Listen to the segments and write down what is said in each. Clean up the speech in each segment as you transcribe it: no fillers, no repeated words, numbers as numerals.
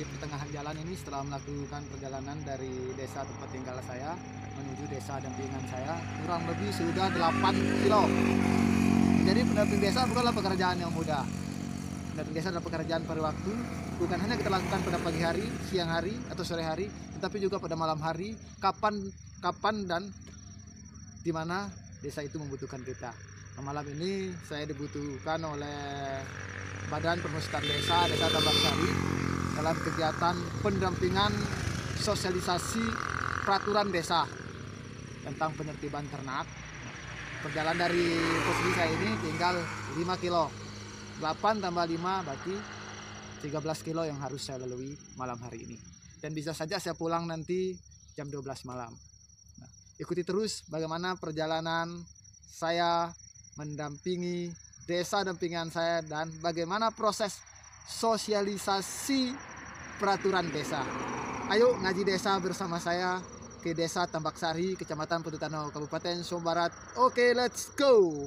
di pertengahan jalan ini setelah melakukan perjalanan dari desa tempat tinggal saya menuju desa dampingan saya kurang lebih sudah 8 kilo. Jadi pendamping desa bukanlah pekerjaan yang mudah. Pendamping desa adalah pekerjaan pada waktu, bukan hanya kita lakukan pada pagi hari, siang hari, atau sore hari, tetapi juga pada malam hari, kapan dan di mana desa itu membutuhkan kita. Nah, malam ini saya dibutuhkan oleh Badan Permusyawaratan Desa Tambak Sari dalam kegiatan pendampingan sosialisasi peraturan desa tentang penertiban ternak. Perjalanan dari posisi saya ini tinggal 5 kilo. 8 tambah 5 berarti 13 kilo yang harus saya lalui malam hari ini. Dan bisa saja saya pulang nanti jam 12 malam. Nah, ikuti terus bagaimana perjalanan saya mendampingi desa dampingan saya dan bagaimana proses sosialisasi peraturan desa. Ayo ngaji desa bersama saya ke Desa Tambak Sari, Kecamatan Pedutano, Kabupaten Sumbawa Barat. Oke, let's go.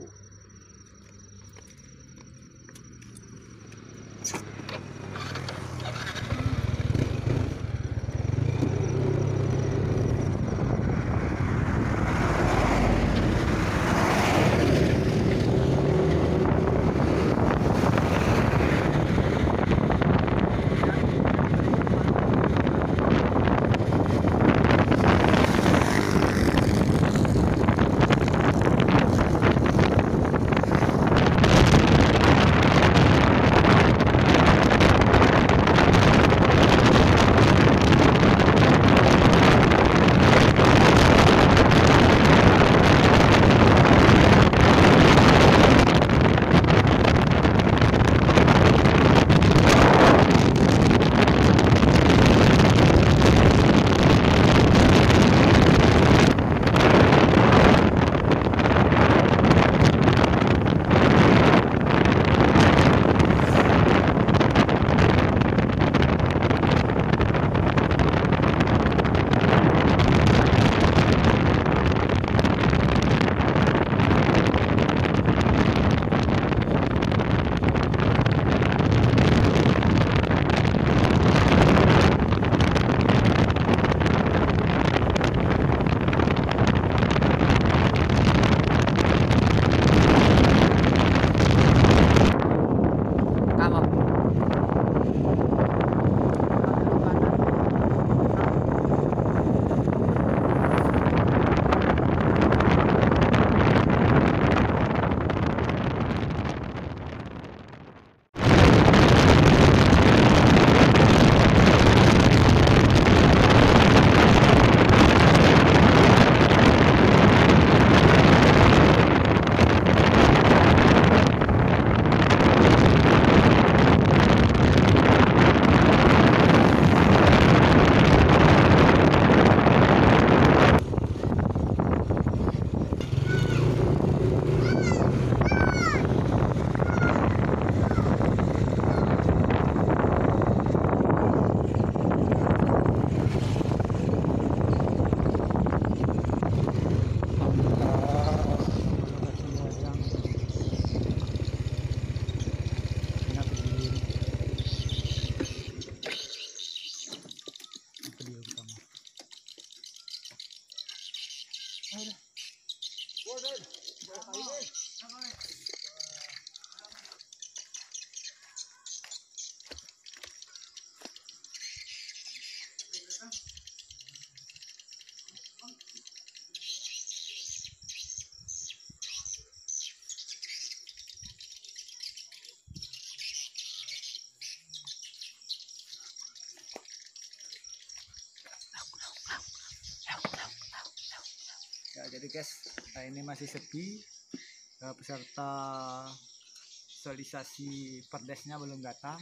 Ya, jadi guys, nah ini masih sepi, peserta sosialisasi perdesnya belum datang.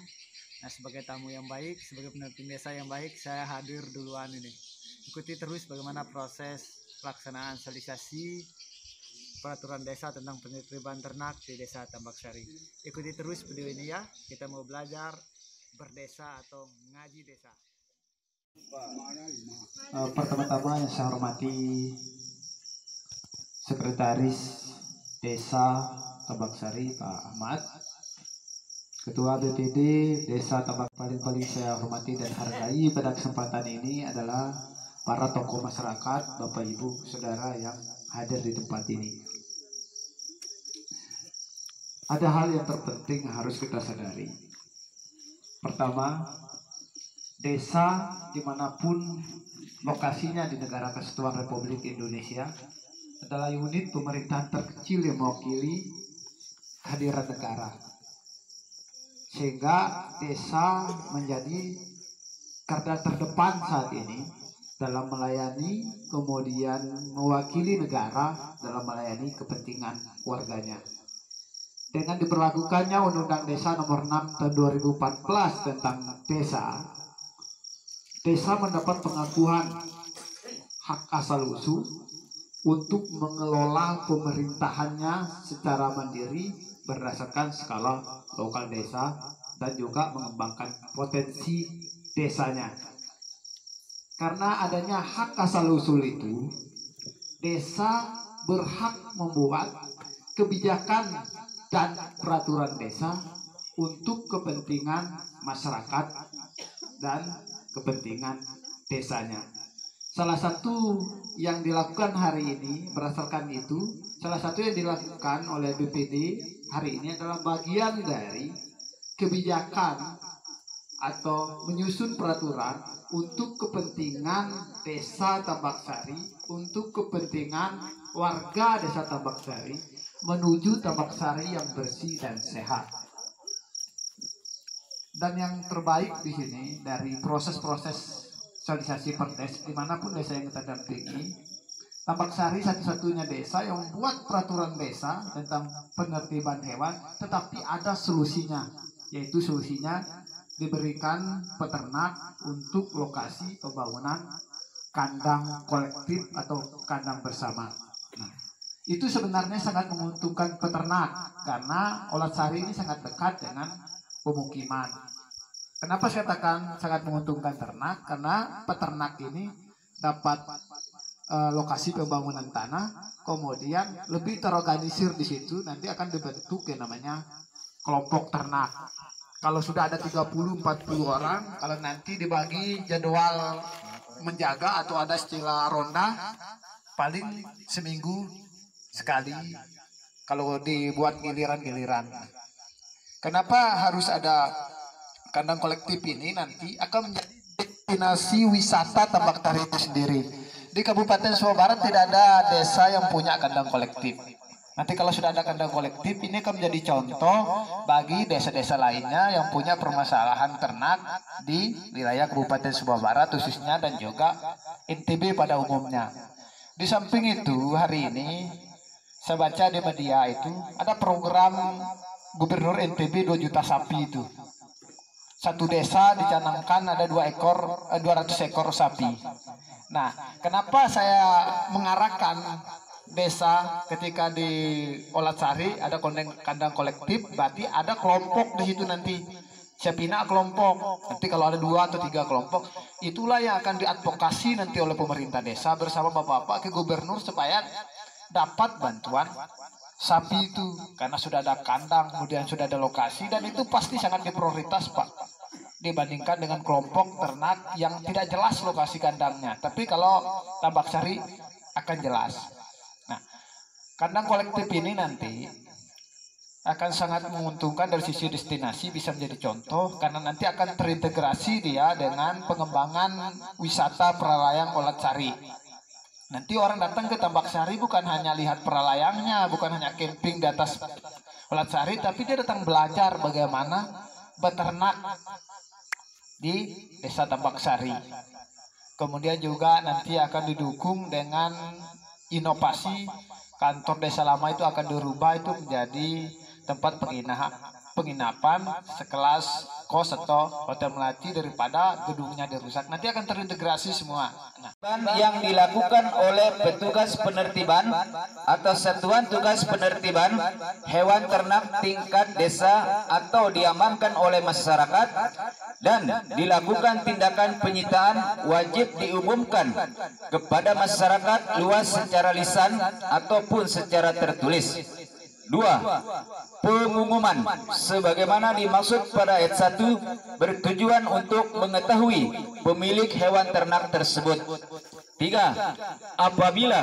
Nah, sebagai tamu yang baik, sebagai pendamping desa yang baik, saya hadir duluan ini. Ikuti terus bagaimana proses pelaksanaan sosialisasi peraturan desa tentang penertiban ternak di Desa Tambak Sari. Ikuti terus video ini ya, kita mau belajar berdesa atau ngaji desa. Pertama-tama yang saya hormati Sekretaris Desa Tambak Sari Pak Ahmad, Ketua BPD Desa Tambak paling saya hormati dan hargai pada kesempatan ini adalah para tokoh masyarakat, Bapak Ibu, Saudara yang hadir di tempat ini. Ada hal yang terpenting harus kita sadari. Pertama, desa dimanapun lokasinya di negara Kesatuan Republik Indonesia adalah unit pemerintahan terkecil yang mewakili kehadiran negara. Sehingga desa menjadi garda terdepan saat ini dalam melayani, kemudian mewakili negara dalam melayani kepentingan warganya. Dengan diberlakukannya Undang-Undang Desa Nomor 6 Tahun 2014 tentang desa mendapat pengakuan hak asal-usul untuk mengelola pemerintahannya secara mandiri berdasarkan skala lokal desa dan juga mengembangkan potensi desanya. Karena adanya hak asal-usul itu, desa berhak membuat kebijakan dan peraturan desa untuk kepentingan masyarakat dan kepentingan desanya. Salah satu yang dilakukan hari ini berdasarkan itu, salah satu yang dilakukan oleh BPD hari ini adalah bagian dari kebijakan atau menyusun peraturan untuk kepentingan Desa Tambak Sari, untuk kepentingan warga Desa Tambak Sari menuju Tambak Sari yang bersih dan sehat. Dan yang terbaik di sini dari proses-proses sosialisasi perdes dimanapun desa yang kita dampingi, Tambak Sari satu-satunya desa yang membuat peraturan desa tentang penertiban hewan, tetapi ada solusinya, yaitu solusinya diberikan peternak untuk lokasi pembangunan kandang kolektif atau kandang bersama. Nah, itu sebenarnya sangat menguntungkan peternak karena Olatsari ini sangat dekat dengan pemukiman. Kenapa saya katakan sangat menguntungkan ternak? Karena peternak ini dapat lokasi pembangunan tanah, kemudian lebih terorganisir di situ, nanti akan dibentuk yang namanya kelompok ternak. Kalau sudah ada 30-40 orang, kalau nanti dibagi jadwal menjaga atau ada istilah ronda, paling seminggu sekali kalau dibuat giliran-giliran. Kenapa harus ada kandang kolektif ini? Nanti akan menjadi destinasi wisata Tambak Sari itu sendiri. Di Kabupaten Sumbawa Barat tidak ada desa yang punya kandang kolektif. Nanti kalau sudah ada kandang kolektif, ini akan menjadi contoh bagi desa-desa lainnya yang punya permasalahan ternak di wilayah Kabupaten Sumbawa Barat khususnya dan juga NTB pada umumnya. Di samping itu, hari ini saya baca di media itu ada program Gubernur NTB 2 juta sapi itu. Satu desa dicanangkan ada 200 ekor sapi. Nah, kenapa saya mengarahkan desa ketika di Olatsari ada kandang kolektif, berarti ada kelompok di situ nanti. Saya bina kelompok. Nanti kalau ada 2 atau 3 kelompok, itulah yang akan diadvokasi nanti oleh pemerintah desa bersama bapak-bapak ke gubernur supaya dapat bantuan sapi itu, karena sudah ada kandang, kemudian sudah ada lokasi, dan itu pasti sangat diprioritas Pak, dibandingkan dengan kelompok ternak yang tidak jelas lokasi kandangnya. Tapi kalau Tambak Sari akan jelas. Nah, kandang kolektif ini nanti akan sangat menguntungkan dari sisi destinasi, bisa menjadi contoh karena nanti akan terintegrasi dia dengan pengembangan wisata peralayan Olatsari. Nanti orang datang ke Tambak Sari bukan hanya lihat peralayangnya, bukan hanya camping di atas Olatsari, tapi dia datang belajar bagaimana beternak di Desa Tambak Sari. Kemudian juga nanti akan didukung dengan inovasi, kantor desa lama itu akan dirubah itu menjadi tempat penginapan sekelas kos atau hotel melati daripada gedungnya dirusak. Nanti akan terintegrasi semua. Nah, yang dilakukan oleh petugas penertiban atau satuan tugas penertiban hewan ternak tingkat desa atau diamankan oleh masyarakat dan dilakukan tindakan penyitaan wajib diumumkan kepada masyarakat luas secara lisan ataupun secara tertulis. 2. Pengumuman sebagaimana dimaksud pada ayat 1 bertujuan untuk mengetahui pemilik hewan ternak tersebut. 3. Apabila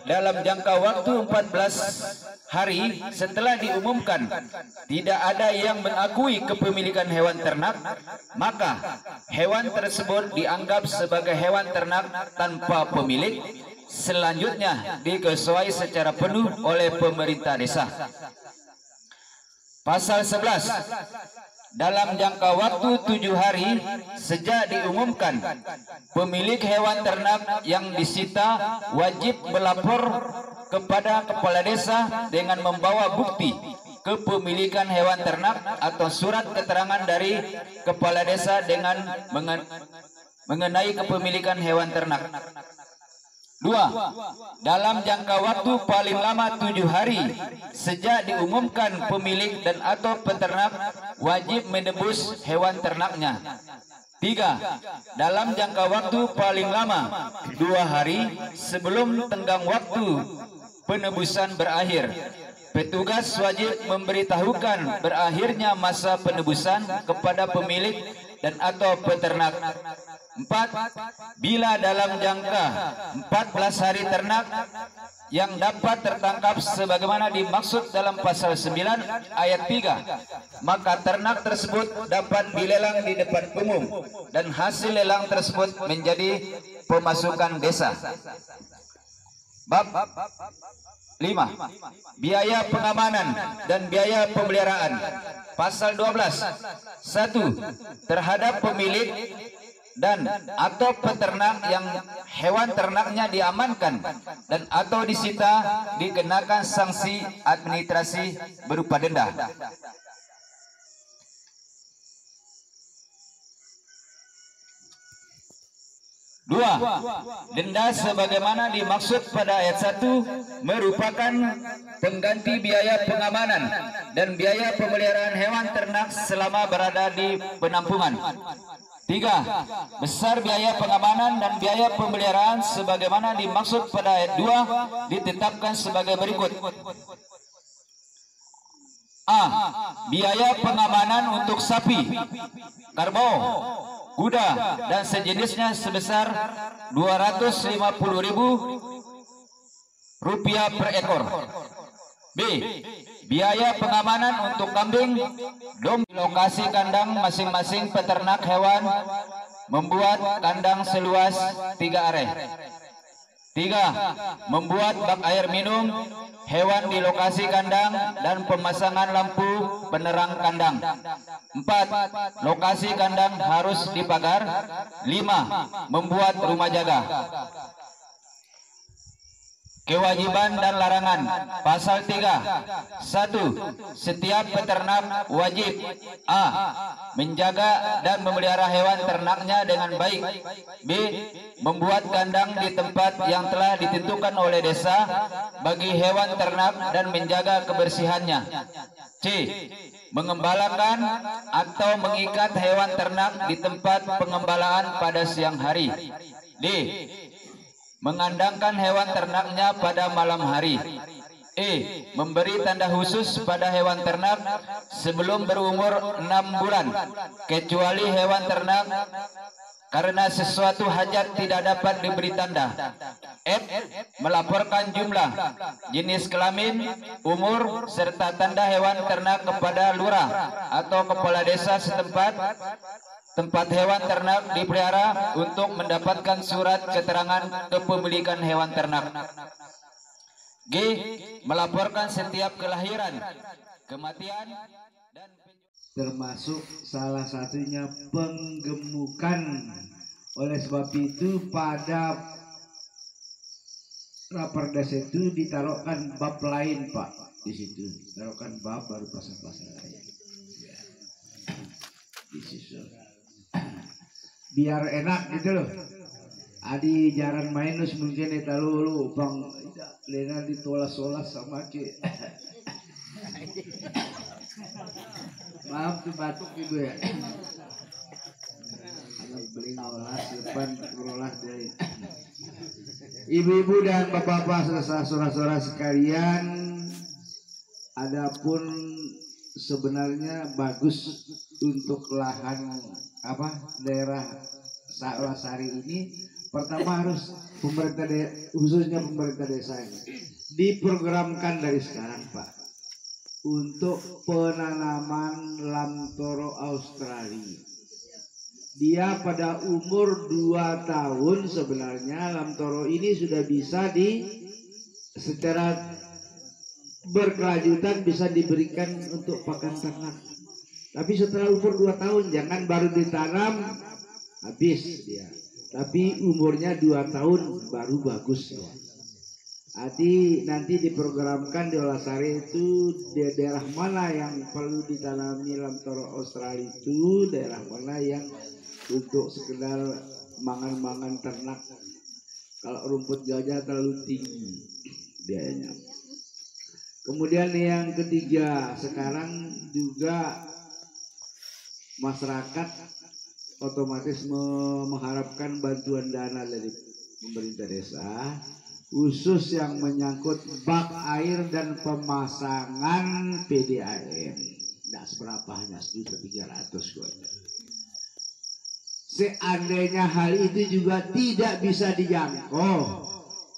dalam jangka waktu 14 hari setelah diumumkan tidak ada yang mengakui kepemilikan hewan ternak, maka hewan tersebut dianggap sebagai hewan ternak tanpa pemilik. Selanjutnya dikesuai secara penuh oleh pemerintah desa. Pasal 11. Dalam jangka waktu 7 hari sejak diumumkan, pemilik hewan ternak yang disita wajib melapor kepada kepala desa dengan membawa bukti kepemilikan hewan ternak atau surat keterangan dari kepala desa dengan mengenai kepemilikan hewan ternak. 2. Dalam jangka waktu paling lama 7 hari sejak diumumkan, pemilik dan atau peternak wajib menebus hewan ternaknya. 3. Dalam jangka waktu paling lama 2 hari sebelum tenggang waktu penebusan berakhir, petugas wajib memberitahukan berakhirnya masa penebusan kepada pemilik dan atau peternak. 4. Bila dalam jangka 14 hari ternak yang dapat tertangkap sebagaimana dimaksud dalam pasal 9 ayat 3, maka ternak tersebut dapat dilelang di depan umum dan hasil lelang tersebut menjadi pemasukan desa. Bab 5. Biaya pengamanan dan biaya pemeliharaan. Pasal 12. 1. Terhadap pemilik dan atau peternak yang hewan ternaknya diamankan dan atau disita dikenakan sanksi administrasi berupa denda. 2. Denda sebagaimana dimaksud pada ayat 1 merupakan pengganti biaya pengamanan dan biaya pemeliharaan hewan ternak selama berada di penampungan. 3. Besar biaya pengamanan dan biaya pemeliharaan sebagaimana dimaksud pada ayat 2 ditetapkan sebagai berikut. A. Biaya pengamanan untuk sapi, kerbau, kuda dan sejenisnya sebesar Rp250.000 per ekor. B. Biaya pengamanan untuk kambing, domba. Lokasi kandang masing-masing peternak hewan membuat kandang seluas 3 area. 3. Membuat bak air minum hewan di lokasi kandang dan pemasangan lampu penerang kandang. 4. Lokasi kandang harus dipagar. 5. Membuat rumah jaga. Kewajiban dan larangan. Pasal 3. 1. Setiap peternak wajib A. Menjaga dan memelihara hewan ternaknya dengan baik. B. Membuat kandang di tempat yang telah ditentukan oleh desa bagi hewan ternak dan menjaga kebersihannya. C. Mengembalakan atau mengikat hewan ternak di tempat pengembalaan pada siang hari. D. Mengandangkan hewan ternaknya pada malam hari. E. Memberi tanda khusus pada hewan ternak sebelum berumur 6 bulan, kecuali hewan ternak karena sesuatu hajat tidak dapat diberi tanda. F. Melaporkan jumlah, jenis kelamin, umur, serta tanda hewan ternak kepada lurah atau kepala desa setempat tempat hewan ternak dipelihara untuk mendapatkan surat keterangan kepemilikan hewan ternak. G. Melaporkan setiap kelahiran, kematian, dan termasuk salah satunya penggemukan. Oleh sebab itu pada raperda itu ditaruhkan bab lain, Pak. Di situ taruhkan bab baru pasal-pasal lain. Ya. Disusul. Biar enak gitu loh. Adi jaran mainus mungkin eta lu bang lena ditolas-tolas sama ke. Maaf tuh batuk gitu ya. Beli nolas depan rolas dari. Ibu-ibu dan bapak-bapak saudara-saudara sekalian, Adapun sebenarnya bagus untuk lahan daerah Sari ini, pertama harus khususnya pemerintah desa ini diprogramkan dari sekarang Pak untuk penanaman lamtoro Australia. Dia pada umur 2 tahun sebenarnya lamtoro ini sudah bisa secara berkelanjutan bisa diberikan untuk pakan ternak. Tapi setelah umur 2 tahun, jangan baru ditanam habis dia. Tapi umurnya 2 tahun baru bagus ya. Nanti diprogramkan di Olasari itu di daerah mana yang perlu ditanami lamtoro Australia, itu daerah mana yang untuk sekedar mangan-mangan ternak. Kalau rumput gajah terlalu tinggi biayanya. Kemudian yang ketiga, sekarang juga masyarakat otomatis mengharapkan bantuan dana dari pemerintah desa, khusus yang menyangkut bak air dan pemasangan PDAM. Tidak seberapa, hanya 1.300 kok. Seandainya hal itu juga tidak bisa dijangkau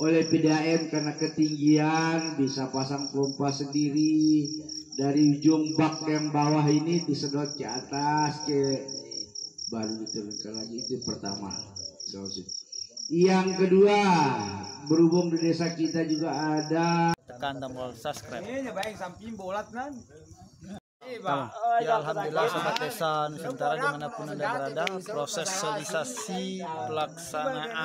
oleh PDAM karena ketinggian, bisa pasang pompa sendiri dari ujung bak yang bawah ini disedot ke atas baru diturunkan lagi. Itu pertama. Yang kedua, berhubung di desa kita juga ada tekan tombol subscribe. Ya, alhamdulillah sobat desa Nusantara dimanapun Anda berada, proses sosialisasi pelaksanaan